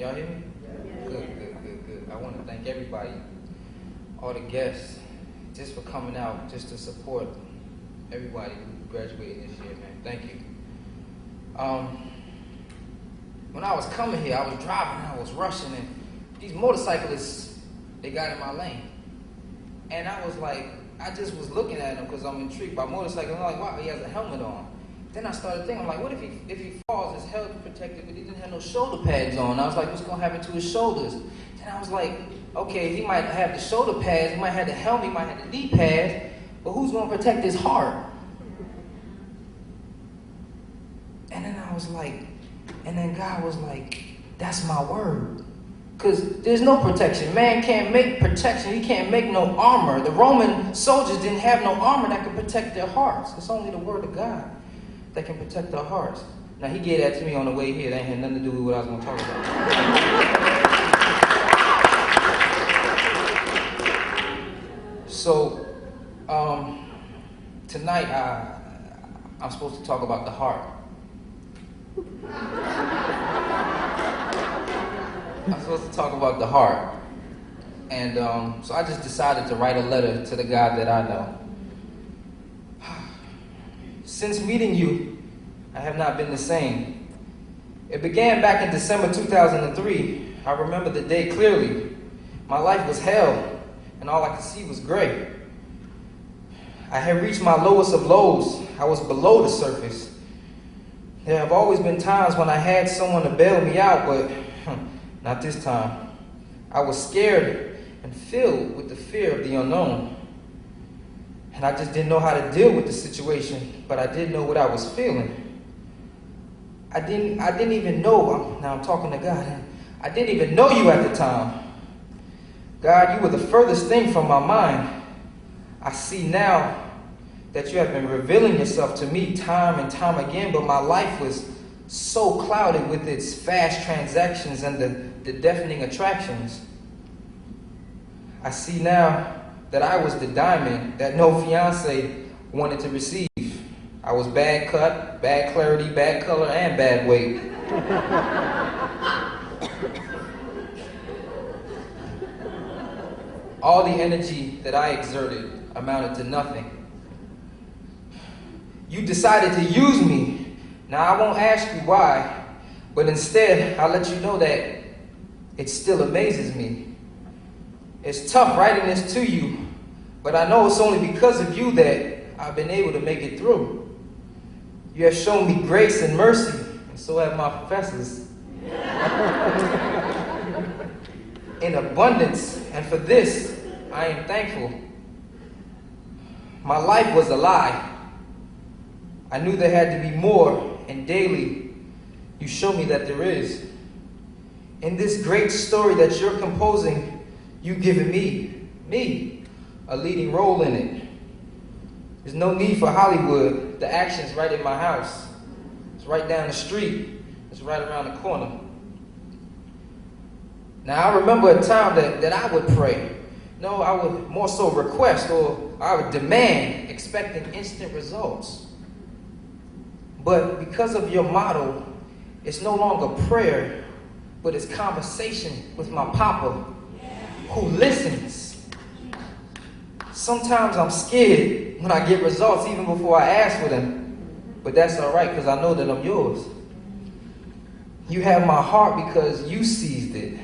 y'all hear me? Good. I want to thank everybody, all the guests, just for coming out, just to support everybody who graduated this year, man. Thank you. When I was coming here, I was driving, I was rushing, and these motorcyclists, they got in my lane. And I was like, I just was looking at him because I'm intrigued by motorcycles. I'm like, wow, he has a helmet on. Then I started thinking, I'm like, what if he falls, his head protected, but he didn't have no shoulder pads on? I was like, what's going to happen to his shoulders? Then I was like, okay, he might have the shoulder pads, he might have the helmet, he might have the knee pads, but who's going to protect his heart? And then I was like, and then God was like, that's my word. Because there's no protection. Man can't make protection. He can't make no armor. The Roman soldiers didn't have no armor that could protect their hearts. It's only the word of God that can protect our hearts. Now, he gave that to me on the way here. That had nothing to do with what I was going to talk about. So, tonight, I'm supposed to talk about the heart. I'm supposed to talk about the heart. And so I just decided to write a letter to the God that I know. Since meeting you, I have not been the same. It began back in December 2003. I remember the day clearly. My life was hell, and all I could see was gray. I had reached my lowest of lows. I was below the surface. There have always been times when I had someone to bail me out, but not this time. I was scared and filled with the fear of the unknown. And I just didn't know how to deal with the situation, but I did know what I was feeling. I didn't even know, now I'm talking to God, I didn't even know you at the time. God, you were the furthest thing from my mind. I see now that you have been revealing yourself to me time and time again, but my life was so clouded with its fast transactions and the deafening attractions. I see now that I was the diamond that no fiance wanted to receive. I was bad cut, bad clarity, bad color, and bad weight. All the energy that I exerted amounted to nothing. You decided to use me. Now, I won't ask you why, but instead, I'll let you know that it still amazes me. It's tough writing this to you, but I know it's only because of you that I've been able to make it through. You have shown me grace and mercy, and so have my professors. In abundance, and for this, I am thankful. My life was a lie. I knew there had to be more, and daily, you show me that there is. In this great story that you're composing, you've given me, a leading role in it. There's no need for Hollywood. The action's right in my house. It's right down the street. It's right around the corner. Now, I remember a time that I would pray. No, I would more so request, or I would demand, expecting instant results. But because of your motto, it's no longer prayer, but it's conversation with my Papa, who listens. Sometimes I'm scared when I get results, even before I ask for them. But that's all right, because I know that I'm yours. You have my heart because you seized it,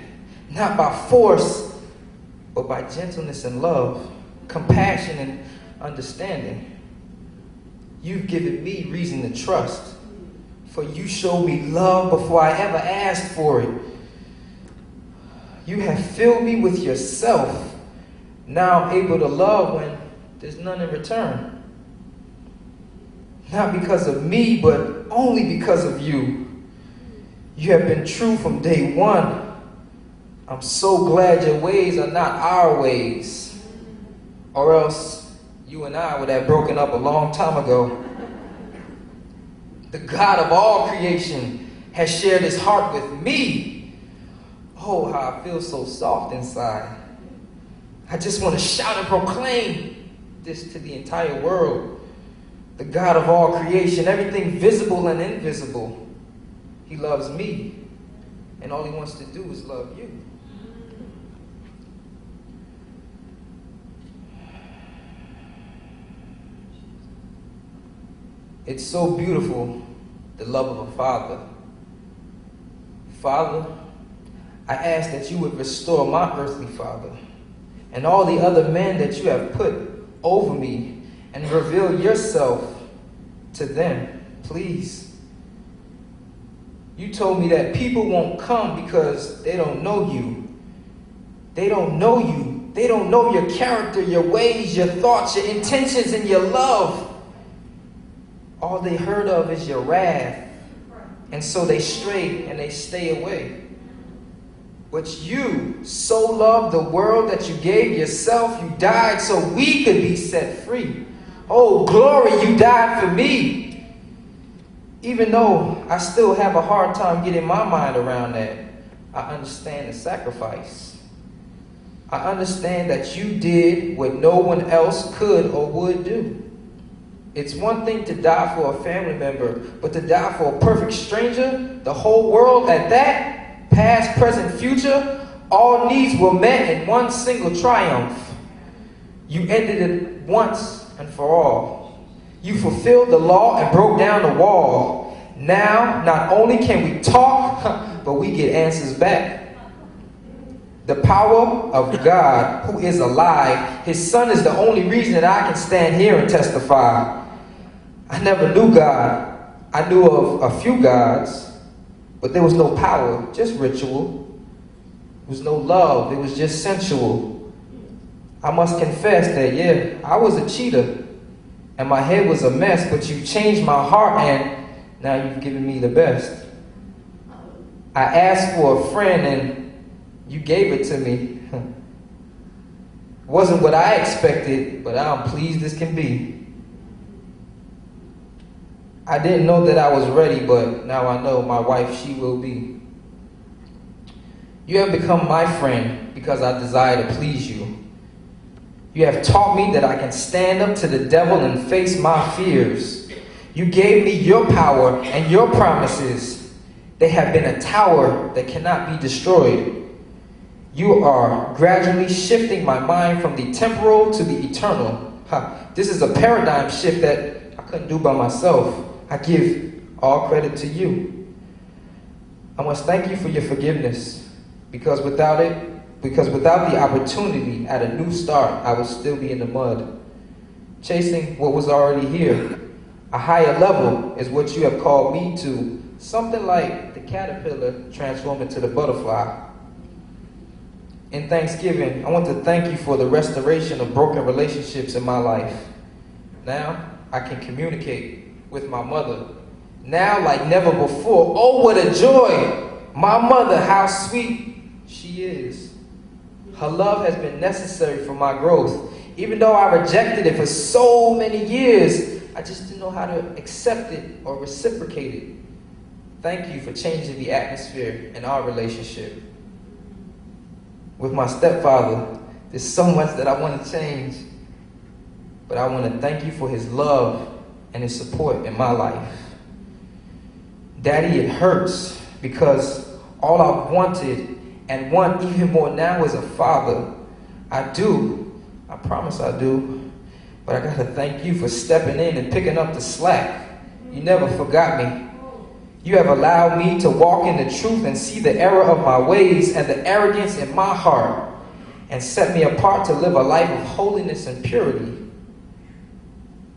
not by force, but by gentleness and love, compassion and understanding. You've given me reason to trust, for you showed me love before I ever asked for it. You have filled me with yourself. Now I'm able to love when there's none in return. Not because of me, but only because of you. You have been true from day one. I'm so glad your ways are not our ways, or else you and I would have broken up a long time ago. The God of all creation has shared his heart with me. Oh, how I feel so soft inside. I just want to shout and proclaim this to the entire world. The God of all creation, everything visible and invisible, he loves me. and all he wants to do is love you. It's so beautiful, the love of a father. Father, I ask that you would restore my earthly father and all the other men that you have put over me, and reveal yourself to them, please. You told me that people won't come because they don't know you. They don't know you. They don't know your character, your ways, your thoughts, your intentions, and your love. All they heard of is your wrath. And so they stray and they stay away. But you so loved the world that you gave yourself. You died so we could be set free. Oh, glory, you died for me. Even though I still have a hard time getting my mind around that, I understand the sacrifice. I understand that you did what no one else could or would do. It's one thing to die for a family member, but to die for a perfect stranger, the whole world at that, past, present, future, all needs were met in one single triumph. You ended it once and for all. You fulfilled the law and broke down the wall. Now, not only can we talk, but we get answers back. The power of God, who is alive, his son is the only reason that I can stand here and testify. I never knew God. I knew of a few gods, but there was no power, just ritual. There was no love, it was just sensual. I must confess that, yeah, I was a cheater, and my head was a mess, but you changed my heart, and now you've given me the best. I asked for a friend, and you gave it to me. Wasn't what I expected, but I'm pleased as can be. I didn't know that I was ready, but now I know my wife, she will be. You have become my friend because I desire to please you. You have taught me that I can stand up to the devil and face my fears. You gave me your power and your promises. They have been a tower that cannot be destroyed. You are gradually shifting my mind from the temporal to the eternal. This is a paradigm shift that I couldn't do by myself. I give all credit to you. I must thank you for your forgiveness, because without the opportunity at a new start, I would still be in the mud, chasing what was already here. A higher level is what you have called me to, something like the caterpillar transformed into the butterfly. In Thanksgiving, I want to thank you for the restoration of broken relationships in my life. Now, I can communicate with my mother. Now, like never before. Oh, what a joy! My mother, how sweet she is. Her love has been necessary for my growth. Even though I rejected it for so many years, I just didn't know how to accept it or reciprocate it. Thank you for changing the atmosphere in our relationship. With my stepfather, there's so much that I want to change. But I want to thank you for his love and his support in my life. Daddy, it hurts because all I wanted and want even more now is a father. I do. I promise I do. But I gotta thank you for stepping in and picking up the slack. You never forgot me. You have allowed me to walk in the truth and see the error of my ways and the arrogance in my heart, and set me apart to live a life of holiness and purity.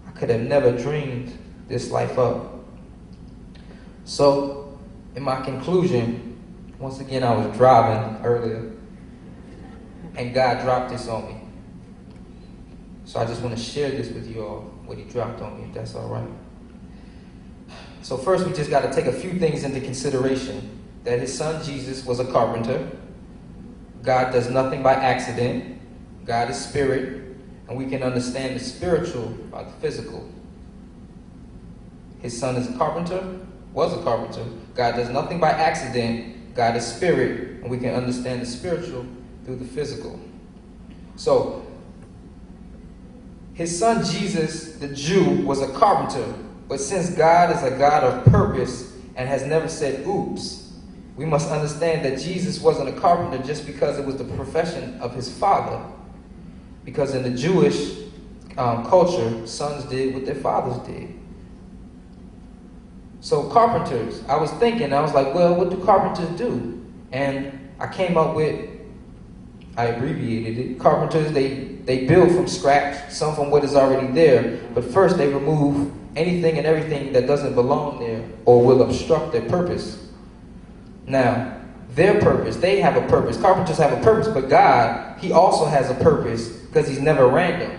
I could have never dreamed this life up. So, in my conclusion, once again, I was driving earlier, and God dropped this on me. So I just want to share this with you all, what he dropped on me, if that's all right. So first, we just got to take a few things into consideration. That his son Jesus was a carpenter. God does nothing by accident. God is spirit, and we can understand the spiritual by the physical. His son is a carpenter, was a carpenter. God does nothing by accident. God is spirit, and we can understand the spiritual through the physical. So, his son Jesus, the Jew, was a carpenter. But since God is a God of purpose and has never said oops, we must understand that Jesus wasn't a carpenter just because it was the profession of his father. Because in the Jewish culture, sons did what their fathers did. So carpenters, I was like, well, what do carpenters do? And I came up with, I abbreviated it. Carpenters, they build from scratch, some from what is already there. But first they remove anything and everything that doesn't belong there or will obstruct their purpose. Now, their purpose, they have a purpose. Carpenters have a purpose, but God, he also has a purpose because he's never random.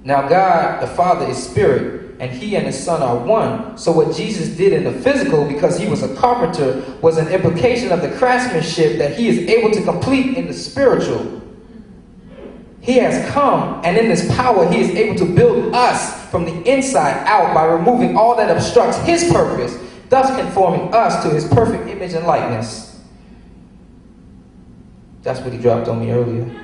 Now God, the Father, is spirit, and he and his son are one. So what Jesus did in the physical, because he was a carpenter, was an implication of the craftsmanship that he is able to complete in the spiritual. He has come, and in this power, he is able to build us from the inside out by removing all that obstructs his purpose, thus conforming us to his perfect image and likeness. That's what he dropped on me earlier.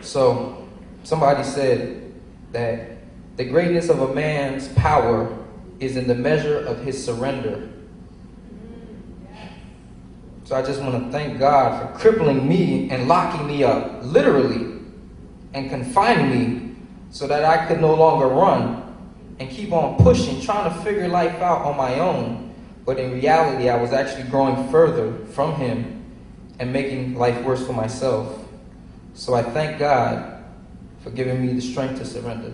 So, somebody said that the greatness of a man's power is in the measure of his surrender. So I just want to thank God for crippling me and locking me up, literally, and confining me so that I could no longer run and keep on pushing, trying to figure life out on my own. But in reality, I was actually growing further from him and making life worse for myself. So I thank God for giving me the strength to surrender.